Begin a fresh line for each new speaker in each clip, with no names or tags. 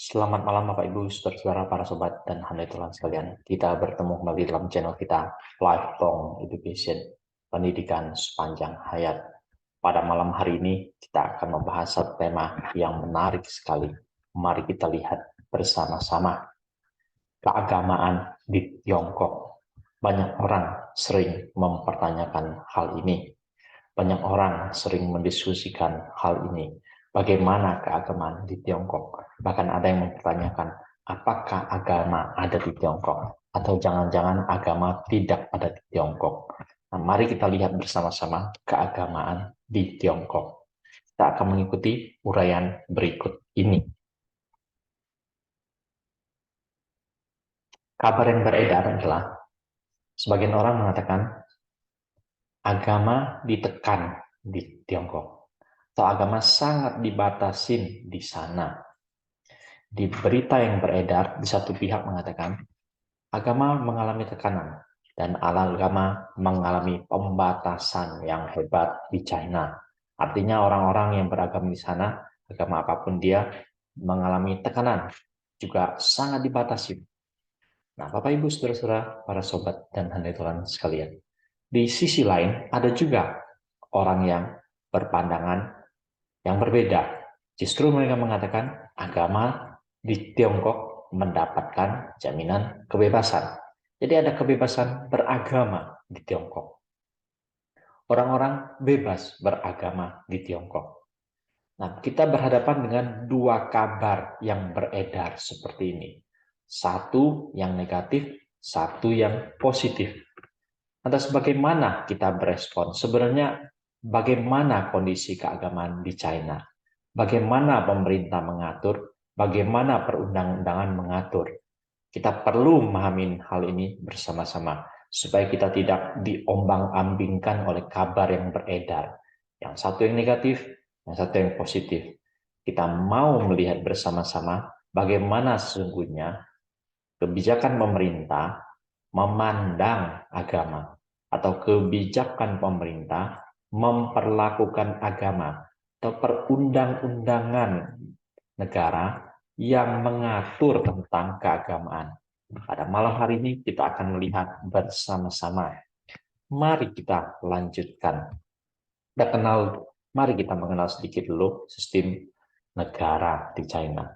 Selamat malam Bapak Ibu, saudara-saudara, para sobat dan hadirin Tuhan sekalian. Kita bertemu kembali dalam channel kita, Lifelong Education, Pendidikan Sepanjang Hayat. Pada malam hari ini, kita akan membahas satu tema yang menarik sekali. Mari kita lihat bersama-sama keagamaan di Tiongkok. Banyak orang sering mempertanyakan hal ini. Banyak orang sering mendiskusikan hal ini. Bagaimana keagamaan di Tiongkok? Bahkan ada yang mempertanyakan, apakah agama ada di Tiongkok? Atau jangan-jangan agama tidak ada di Tiongkok? Nah, mari kita lihat bersama-sama keagamaan di Tiongkok. Kita akan mengikuti uraian berikut ini. Kabar yang beredar adalah, sebagian orang mengatakan, agama ditekan di Tiongkok. Atau agama sangat dibatasin di sana. Di berita yang beredar, di satu pihak mengatakan, agama mengalami tekanan, dan agama mengalami pembatasan yang hebat di China. Artinya orang-orang yang beragama di sana, agama apapun dia, mengalami tekanan, juga sangat dibatasi. Nah, Bapak Ibu, saudara-saudara, para sobat dan hadirin Tuhan sekalian. Di sisi lain, ada juga orang yang berpandangan yang berbeda. Justru mereka mengatakan agama di Tiongkok mendapatkan jaminan kebebasan. Jadi ada kebebasan beragama di Tiongkok. Orang-orang bebas beragama di Tiongkok. Nah, kita berhadapan dengan dua kabar yang beredar seperti ini. Satu yang negatif, satu yang positif. Lantas bagaimana kita berespon? Sebenarnya bagaimana kondisi keagamaan di China? Bagaimana pemerintah mengatur? Bagaimana perundang-undangan mengatur? Kita perlu memahami hal ini bersama-sama supaya kita tidak diombang-ambingkan oleh kabar yang beredar. Yang satu yang negatif, yang satu yang positif. Kita mau melihat bersama-sama bagaimana sesungguhnya kebijakan pemerintah memandang agama atau kebijakan pemerintah memperlakukan agama atau perundang-undangan negara yang mengatur tentang keagamaan. Pada malam hari ini kita akan melihat bersama-sama. Mari kita lanjutkan. Mari kita mengenal sedikit dulu sistem negara di China.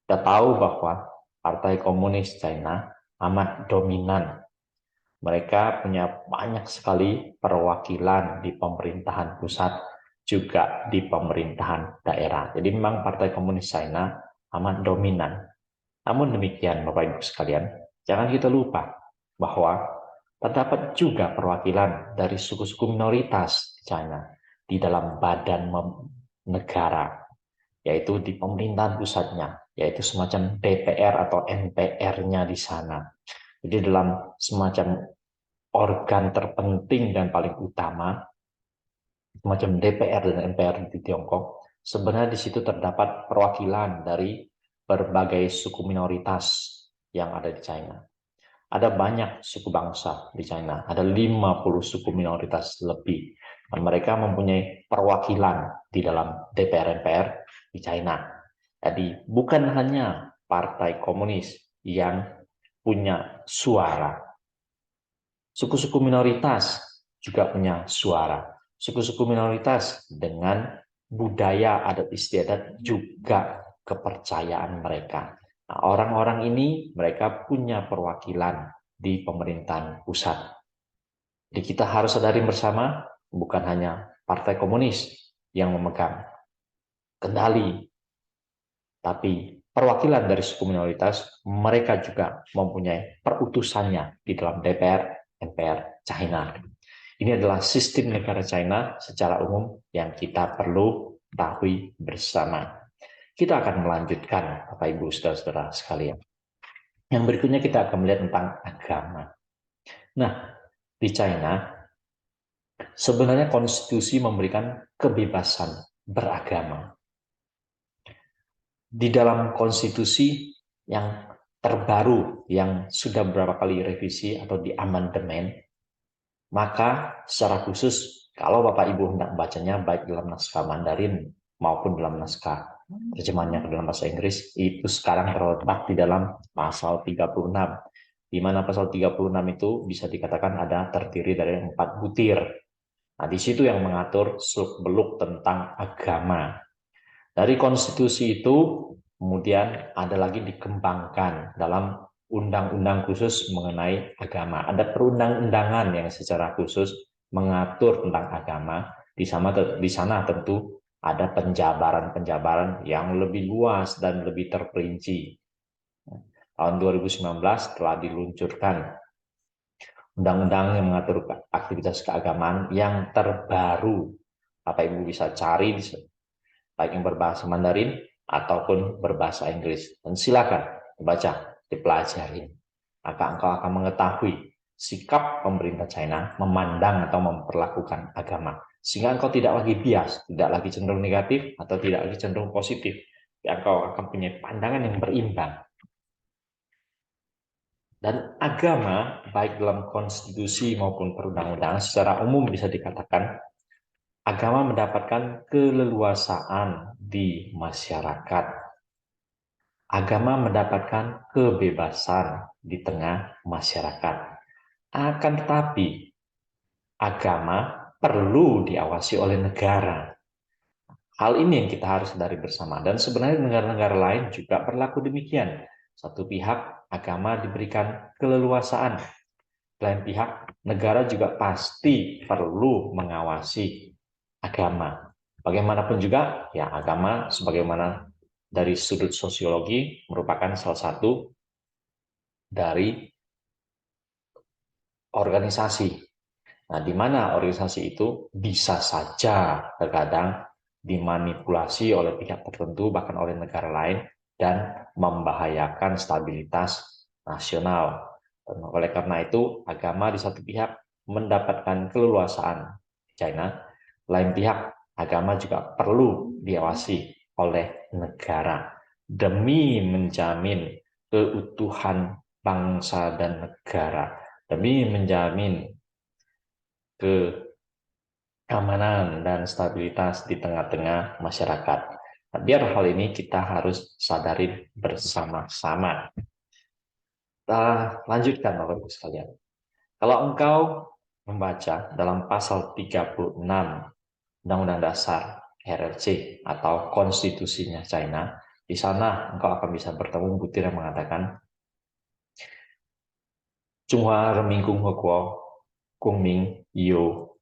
Kita tahu bahwa Partai Komunis China amat dominan. Mereka punya banyak sekali perwakilan di pemerintahan pusat, juga di pemerintahan daerah. Jadi memang Partai Komunis China amat dominan. Namun demikian, Bapak Ibu sekalian, jangan kita lupa bahwa terdapat juga perwakilan dari suku-suku minoritas di China di dalam badan negara, yaitu di pemerintahan pusatnya, yaitu semacam DPR atau MPR-nya di sana. Jadi dalam semacam organ terpenting dan paling utama, semacam DPR dan MPR di Tiongkok, sebenarnya di situ terdapat perwakilan dari berbagai suku minoritas yang ada di China. Ada banyak suku bangsa di China, ada 50 suku minoritas lebih. Dan mereka mempunyai perwakilan di dalam DPR MPR di China. Jadi bukan hanya Partai Komunis yang punya suara. Suku-suku minoritas juga punya suara. Suku-suku minoritas dengan budaya adat istiadat juga kepercayaan mereka. Nah, orang-orang ini mereka punya perwakilan di pemerintahan pusat. Jadi kita harus sadari bersama, bukan hanya Partai Komunis yang memegang kendali, tapi perwakilan dari suku minoritas, mereka juga mempunyai perutusannya di dalam DPR, MPR China. Ini adalah sistem negara China secara umum yang kita perlu ketahui bersama. Kita akan melanjutkan, Bapak Ibu, saudara-saudara sekalian. Yang berikutnya kita akan melihat tentang agama. Nah, di China, sebenarnya konstitusi memberikan kebebasan beragama. Di dalam konstitusi yang terbaru, yang sudah beberapa kali revisi atau diamandemen, maka secara khusus, kalau Bapak Ibu hendak membacanya baik dalam naskah Mandarin maupun dalam naskah terjemahannya ke dalam bahasa Inggris itu sekarang terletak di dalam pasal 36, di mana pasal 36 itu bisa dikatakan ada terdiri dari 4 butir. Nah, di situ yang mengatur seluk-beluk tentang agama. Dari konstitusi itu kemudian ada lagi dikembangkan dalam undang-undang khusus mengenai agama. Ada perundang-undangan yang secara khusus mengatur tentang agama. Di sana tentu ada penjabaran-penjabaran yang lebih luas dan lebih terperinci. Tahun 2019 telah diluncurkan undang-undang yang mengatur aktivitas keagamaan yang terbaru. Bapak Ibu bisa cari baik yang berbahasa Mandarin ataupun berbahasa Inggris. Dan silakan dibaca, dipelajari. Maka engkau akan mengetahui sikap pemerintah China memandang atau memperlakukan agama. Sehingga engkau tidak lagi bias, tidak lagi cenderung negatif, atau tidak lagi cenderung positif. Engkau akan punya pandangan yang berimbang. Dan agama, baik dalam konstitusi maupun perundang-undangan, secara umum bisa dikatakan agama mendapatkan keleluasaan di masyarakat. Agama mendapatkan kebebasan di tengah masyarakat. Akan tetapi, agama perlu diawasi oleh negara. Hal ini yang kita harus sadari bersama. Dan sebenarnya negara-negara lain juga berlaku demikian. Satu pihak, agama diberikan keleluasaan. Lain pihak, negara juga pasti perlu mengawasi agama. Bagaimanapun juga, ya agama sebagaimana dari sudut sosiologi merupakan salah satu dari organisasi. Nah, di mana organisasi itu bisa saja terkadang dimanipulasi oleh pihak tertentu, bahkan oleh negara lain, dan membahayakan stabilitas nasional. Dan oleh karena itu, agama di satu pihak mendapatkan keleluasaan China, lain pihak agama juga perlu diawasi oleh negara demi menjamin keutuhan bangsa dan negara, demi menjamin keamanan dan stabilitas di tengah-tengah masyarakat. Nah, biar hal ini kita harus sadari bersama-sama. Kita lanjutkan Bapak Ibu sekalian. Kalau engkau membaca dalam pasal 36 Undang-Undang Dasar RRC atau konstitusinya China, di sana engkau akan bisa bertemu butir yang mengatakan Zhonghua Renmin共和国公民有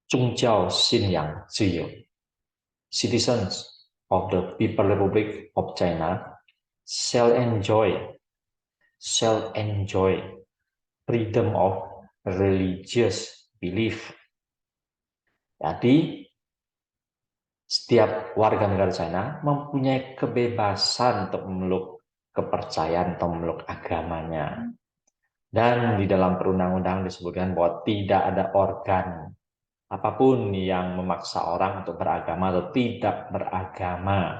宗教信仰自由 Citizens of the People's Republic of China shall enjoy freedom of religious belief. Jadi setiap warga negara China mempunyai kebebasan untuk memeluk kepercayaan atau memeluk agamanya. Dan di dalam perundang-undangan disebutkan bahwa tidak ada organ apapun yang memaksa orang untuk beragama atau tidak beragama.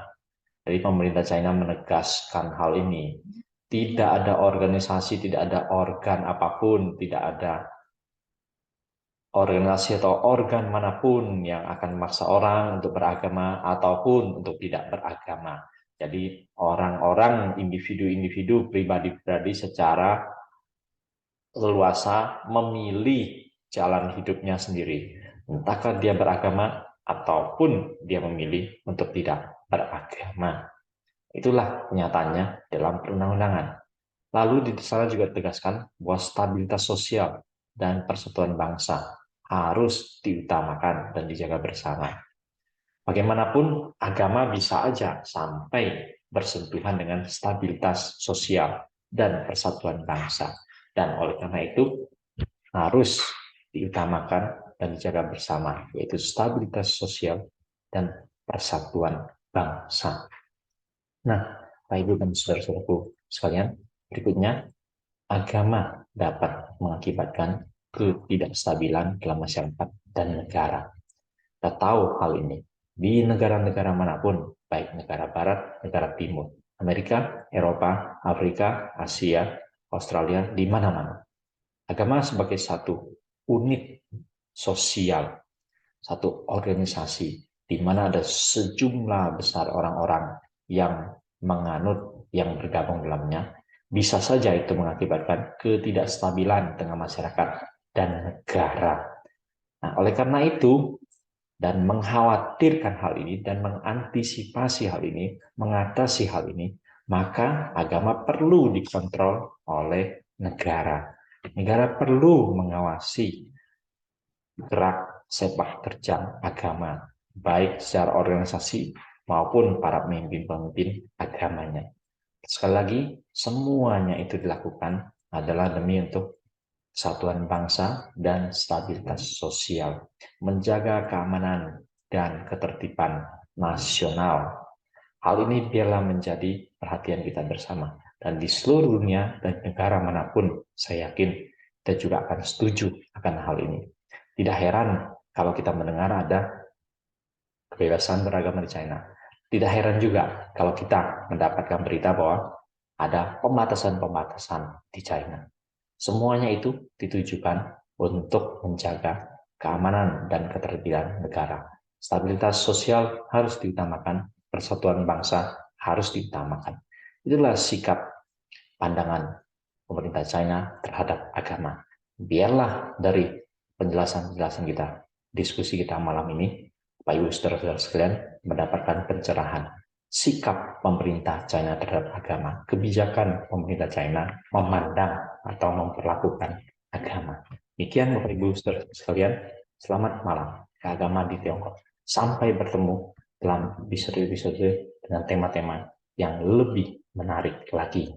Jadi pemerintah China menegaskan hal ini. Tidak ada organisasi, tidak ada organ apapun, tidak ada organisasi atau organ manapun yang akan memaksa orang untuk beragama ataupun untuk tidak beragama. Jadi orang-orang, individu-individu, pribadi-pribadi secara leluasa memilih jalan hidupnya sendiri. Entahkah dia beragama ataupun dia memilih untuk tidak beragama. Itulah kenyataannya dalam perundang-undangan. Lalu di sana juga ditegaskan bahwa stabilitas sosial dan persatuan bangsa harus diutamakan dan dijaga bersama. Bagaimanapun, agama bisa aja sampai bersentuhan dengan stabilitas sosial dan persatuan bangsa. Dan oleh karena itu, harus diutamakan dan dijaga bersama, yaitu stabilitas sosial dan persatuan bangsa. Nah, Bapak Ibu dan saudara-saudaraku sekalian, berikutnya, agama dapat mengakibatkan ketidakstabilan dalam masyarakat dan negara. Kita tahu hal ini di negara-negara manapun, baik negara barat, negara timur, Amerika, Eropa, Afrika, Asia, Australia, di mana-mana. Agama sebagai satu unit sosial, satu organisasi, di mana ada sejumlah besar orang-orang yang menganut, yang bergabung dalamnya, bisa saja itu mengakibatkan ketidakstabilan tengah masyarakat dan negara. Nah, oleh karena itu, dan mengkhawatirkan hal ini dan mengantisipasi hal ini, mengatasi hal ini, maka agama perlu dikontrol oleh negara. Negara perlu mengawasi gerak sepak terjang agama, baik secara organisasi maupun para pemimpin-pemimpin agamanya. Sekali lagi, semuanya itu dilakukan adalah demi untuk kesatuan bangsa dan stabilitas sosial, menjaga keamanan dan ketertiban nasional. Hal ini biarlah menjadi perhatian kita bersama. Dan di seluruh dunia dan negara manapun, saya yakin kita juga akan setuju akan hal ini. Tidak heran kalau kita mendengar ada kebebasan beragama di China. Tidak heran juga kalau kita mendapatkan berita bahwa ada pembatasan-pembatasan di China. Semuanya itu ditujukan untuk menjaga keamanan dan ketertiban negara. Stabilitas sosial harus diutamakan, persatuan bangsa harus diutamakan. Itulah sikap pandangan pemerintah China terhadap agama. Biarlah dari penjelasan-penjelasan kita, diskusi kita malam ini, Pak Ibu saudara-saudara sekalian mendapatkan pencerahan sikap pemerintah China terhadap agama, kebijakan pemerintah China memandang atau memperlakukan agama. Demikian Bapak Ibu saudara sekalian, selamat malam keagamaan di Tiongkok. Sampai bertemu dalam episode-episode dengan tema-tema yang lebih menarik lagi.